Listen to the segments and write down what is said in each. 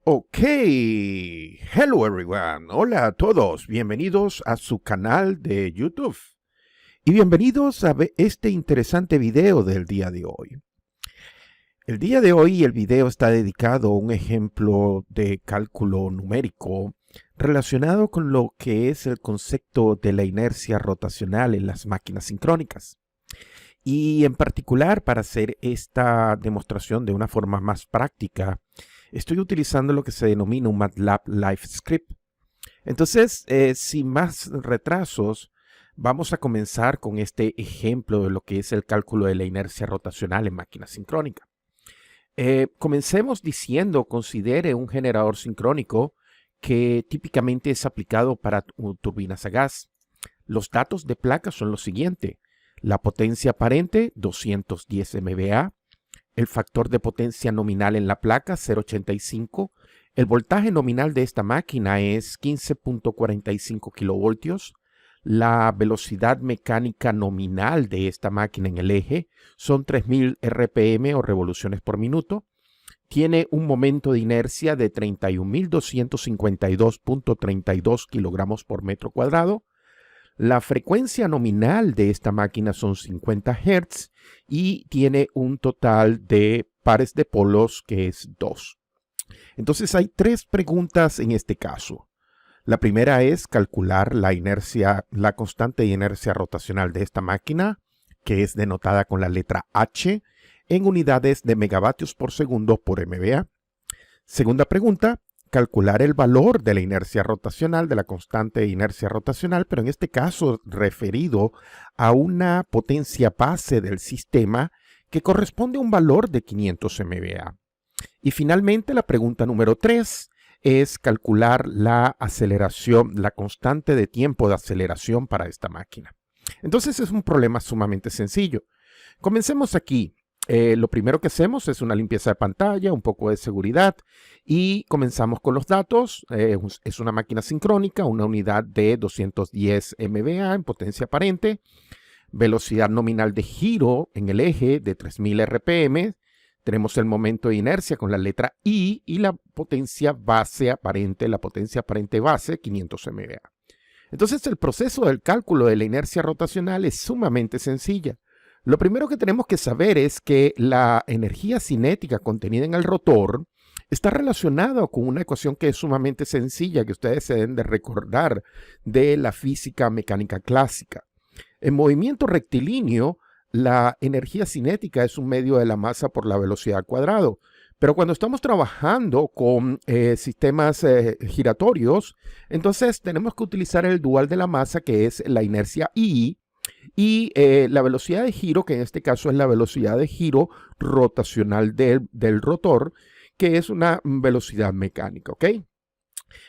Ok, hello everyone, hola a todos, bienvenidos a su canal de YouTube y bienvenidos a este interesante video del día de hoy. El día de hoy el video está dedicado a un ejemplo de cálculo numérico relacionado con lo que es el concepto de la inercia rotacional en las máquinas sincrónicas. Y en particular, para hacer esta demostración de una forma más práctica, estoy utilizando lo que se denomina un MATLAB Live Script. Entonces, sin más retrasos, vamos a comenzar con este ejemplo de lo que es el cálculo de la inercia rotacional en máquina sincrónica. Comencemos diciendo, considere un generador sincrónico que típicamente es aplicado para turbinas a gas. Los datos de placa son los siguientes. La potencia aparente, 210 MVA. El factor de potencia nominal en la placa, 0.85. El voltaje nominal de esta máquina es 15.45 kilovoltios. La velocidad mecánica nominal de esta máquina en el eje son 3000 RPM o revoluciones por minuto. Tiene un momento de inercia de 31.252.32 kilogramos por metro cuadrado. La frecuencia nominal de esta máquina son 50 Hz y tiene un total de pares de polos que es 2. Entonces hay tres preguntas en este caso. La primera es calcular la inercia, la constante de inercia rotacional de esta máquina, que es denotada con la letra H, en unidades de megavatios por segundo por MVA. Segunda pregunta, calcular el valor de la inercia rotacional, de la constante de inercia rotacional, pero en este caso referido a una potencia base del sistema que corresponde a un valor de 500 MVA. Y finalmente la pregunta número 3 es calcular la aceleración, la constante de tiempo de aceleración para esta máquina. Entonces es un problema sumamente sencillo. Comencemos aquí. Lo primero que hacemos es una limpieza de pantalla, un poco de seguridad y comenzamos con los datos. Es una máquina sincrónica, una unidad de 210 MVA en potencia aparente, velocidad nominal de giro en el eje de 3000 RPM, tenemos el momento de inercia con la letra I y la potencia base aparente, la potencia aparente base 500 MVA. Entonces el proceso del cálculo de la inercia rotacional es sumamente sencilla. Lo primero que tenemos que saber es que la energía cinética contenida en el rotor está relacionada con una ecuación que es sumamente sencilla, que ustedes se deben de recordar de la física mecánica clásica. En movimiento rectilíneo, la energía cinética es un medio de la masa por la velocidad al cuadrado. Pero cuando estamos trabajando con sistemas giratorios, entonces tenemos que utilizar el dual de la masa, que es la inercia I, y la velocidad de giro, que en este caso es la velocidad de giro rotacional del rotor, que es una velocidad mecánica, ¿ok?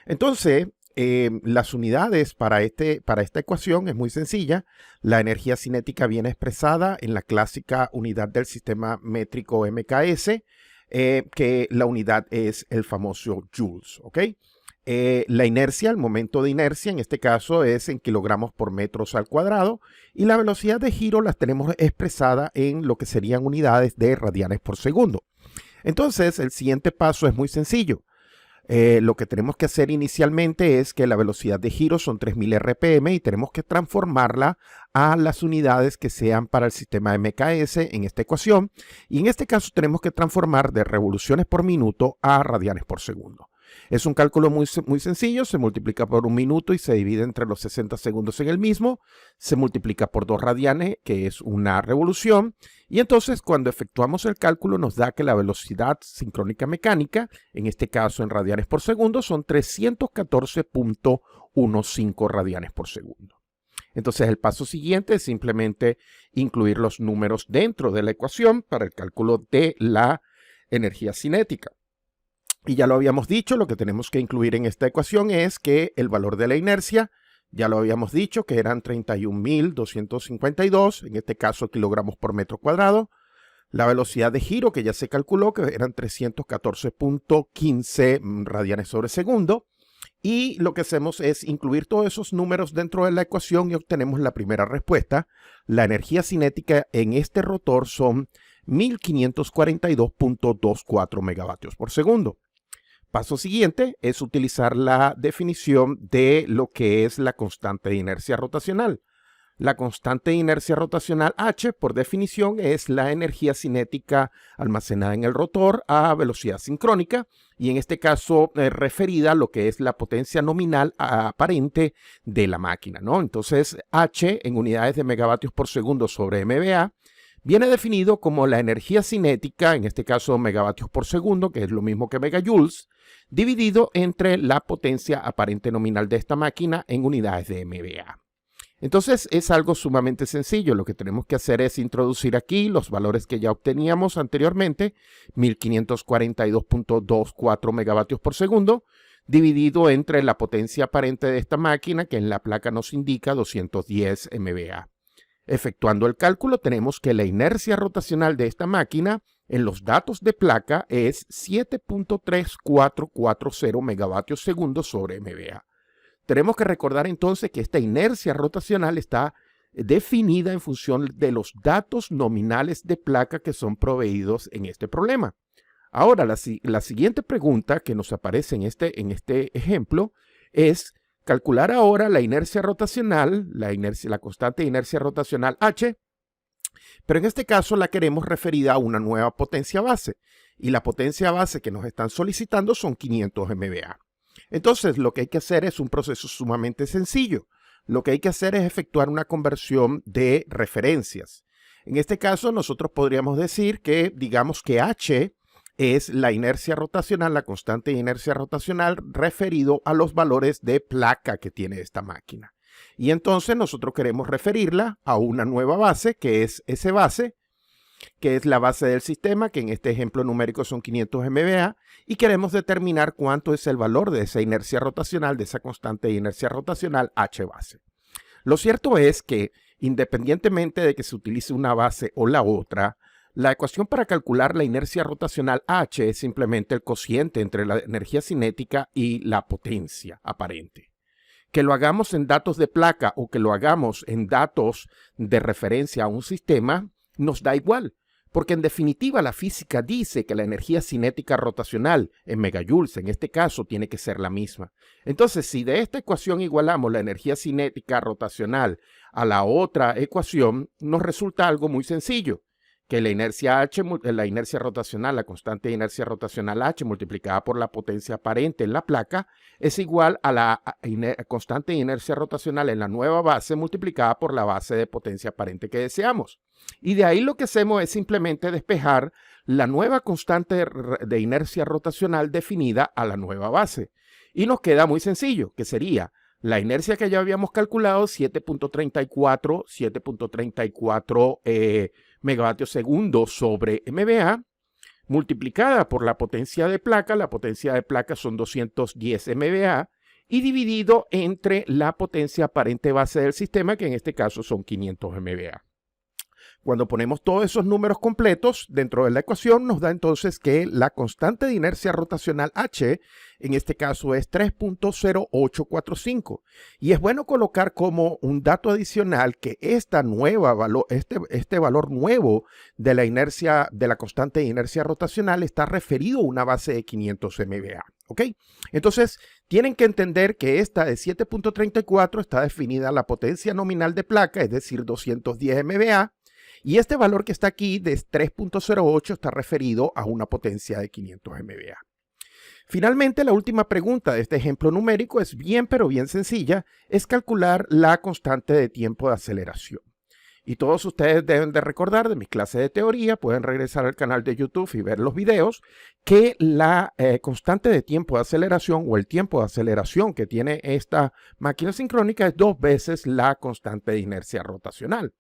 Entonces, las unidades para esta ecuación es muy sencilla. La energía cinética viene expresada en la clásica unidad del sistema métrico MKS, que la unidad es el famoso joules, ¿ok? La inercia, el momento de inercia, en este caso es en kilogramos por metros al cuadrado, y la velocidad de giro las tenemos expresada en lo que serían unidades de radianes por segundo. Entonces, el siguiente paso es muy sencillo. Lo que tenemos que hacer inicialmente es que la velocidad de giro son 3000 RPM y tenemos que transformarla a las unidades que sean para el sistema MKS en esta ecuación. Y en este caso tenemos que transformar de revoluciones por minuto a radianes por segundo. Es un cálculo muy sencillo, se multiplica por un minuto y se divide entre los 60 segundos en el mismo, se multiplica por 2 radianes, que es una revolución, y entonces cuando efectuamos el cálculo nos da que la velocidad sincrónica mecánica, en este caso en radianes por segundo, son 314.15 radianes por segundo. Entonces el paso siguiente es simplemente incluir los números dentro de la ecuación para el cálculo de la energía cinética. Y ya lo habíamos dicho, lo que tenemos que incluir en esta ecuación es que el valor de la inercia, ya lo habíamos dicho, que eran 31.252, en este caso kilogramos por metro cuadrado. La velocidad de giro, que ya se calculó, que eran 314.15 radianes sobre segundo. Y lo que hacemos es incluir todos esos números dentro de la ecuación y obtenemos la primera respuesta. La energía cinética en este rotor son 1542.24 megavatios por segundo. Paso siguiente es utilizar la definición de lo que es la constante de inercia rotacional. La constante de inercia rotacional H, por definición, es la energía cinética almacenada en el rotor a velocidad sincrónica y en este caso referida a lo que es la potencia nominal aparente de la máquina, ¿no? Entonces, H en unidades de megavatios por segundo sobre MVA viene definido como la energía cinética, en este caso megavatios por segundo, que es lo mismo que megajoules, dividido entre la potencia aparente nominal de esta máquina en unidades de MVA. Entonces es algo sumamente sencillo. Lo que tenemos que hacer es introducir aquí los valores que ya obteníamos anteriormente, 1542.24 megavatios por segundo, dividido entre la potencia aparente de esta máquina, que en la placa nos indica 210 MVA. Efectuando el cálculo, tenemos que la inercia rotacional de esta máquina en los datos de placa es 7.3440 megavatios segundo sobre MVA. Tenemos que recordar entonces que esta inercia rotacional está definida en función de los datos nominales de placa que son proveídos en este problema. Ahora, la siguiente pregunta que nos aparece en este ejemplo es calcular ahora la inercia rotacional, la constante de inercia rotacional H, pero en este caso la queremos referida a una nueva potencia base. Y la potencia base que nos están solicitando son 500 MVA. Entonces, lo que hay que hacer es un proceso sumamente sencillo. Lo que hay que hacer es efectuar una conversión de referencias. En este caso, nosotros podríamos decir que, digamos que H es la inercia rotacional, la constante de inercia rotacional referido a los valores de placa que tiene esta máquina. Y entonces nosotros queremos referirla a una nueva base, que es S base, que es la base del sistema, que en este ejemplo numérico son 500 MVA, y queremos determinar cuánto es el valor de esa inercia rotacional, de esa constante de inercia rotacional H base. Lo cierto es que, independientemente de que se utilice una base o la otra, la ecuación para calcular la inercia rotacional H es simplemente el cociente entre la energía cinética y la potencia aparente. Que lo hagamos en datos de placa o que lo hagamos en datos de referencia a un sistema, nos da igual, porque en definitiva la física dice que la energía cinética rotacional en megajoules, en este caso, tiene que ser la misma. Entonces, si de esta ecuación igualamos la energía cinética rotacional a la otra ecuación, nos resulta algo muy sencillo, que la inercia H, la inercia rotacional, la constante de inercia rotacional H multiplicada por la potencia aparente en la placa es igual a la constante de inercia rotacional en la nueva base multiplicada por la base de potencia aparente que deseamos. Y de ahí lo que hacemos es simplemente despejar la nueva constante de inercia rotacional definida a la nueva base. Y nos queda muy sencillo, que sería la inercia que ya habíamos calculado, 7.34 megavatios segundo sobre MVA, multiplicada por la potencia de placa. La potencia de placa son 210 MVA, y dividido entre la potencia aparente base del sistema, que en este caso son 500 MVA. Cuando ponemos todos esos números completos dentro de la ecuación, nos da entonces que la constante de inercia rotacional H, en este caso es 3.0845. Y es bueno colocar como un dato adicional que este valor nuevo de la inercia, de la constante de inercia rotacional, está referido a una base de 500 MVA. ¿Ok? Entonces, tienen que entender que esta de 7.34 está definida la potencia nominal de placa, es decir, 210 MVA. Y este valor que está aquí de 3.08 está referido a una potencia de 500 MVA. Finalmente, la última pregunta de este ejemplo numérico es bien, pero bien sencilla, es calcular la constante de tiempo de aceleración. Y todos ustedes deben de recordar de mis clases de teoría, pueden regresar al canal de YouTube y ver los videos, que la constante de tiempo de aceleración o el tiempo de aceleración que tiene esta máquina sincrónica es 2 veces la constante de inercia rotacional.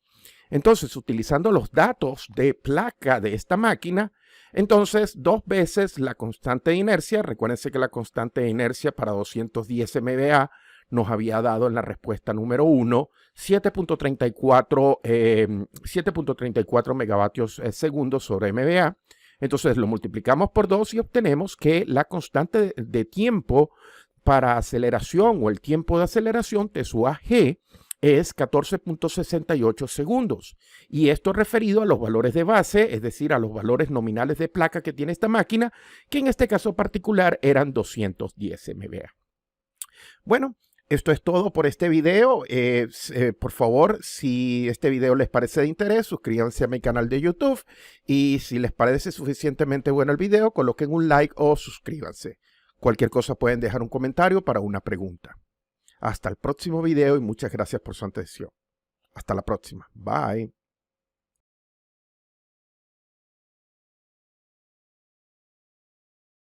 Entonces, utilizando los datos de placa de esta máquina, entonces 2 veces la constante de inercia. Recuérdense que la constante de inercia para 210 MVA nos había dado en la respuesta número 1 7.34 megavatios segundo sobre MVA. Entonces lo multiplicamos por 2 y obtenemos que la constante de tiempo para aceleración o el tiempo de aceleración T sub A G es 14.68 segundos. Y esto referido a los valores de base, es decir, a los valores nominales de placa que tiene esta máquina, que en este caso particular eran 210 MBA. Bueno, esto es todo por este video. Por favor, si este video les parece de interés, suscríbanse a mi canal de YouTube. Y si les parece suficientemente bueno el video, coloquen un like o suscríbanse. Cualquier cosa pueden dejar un comentario para una pregunta. Hasta el próximo video y muchas gracias por su atención. Hasta la próxima. Bye.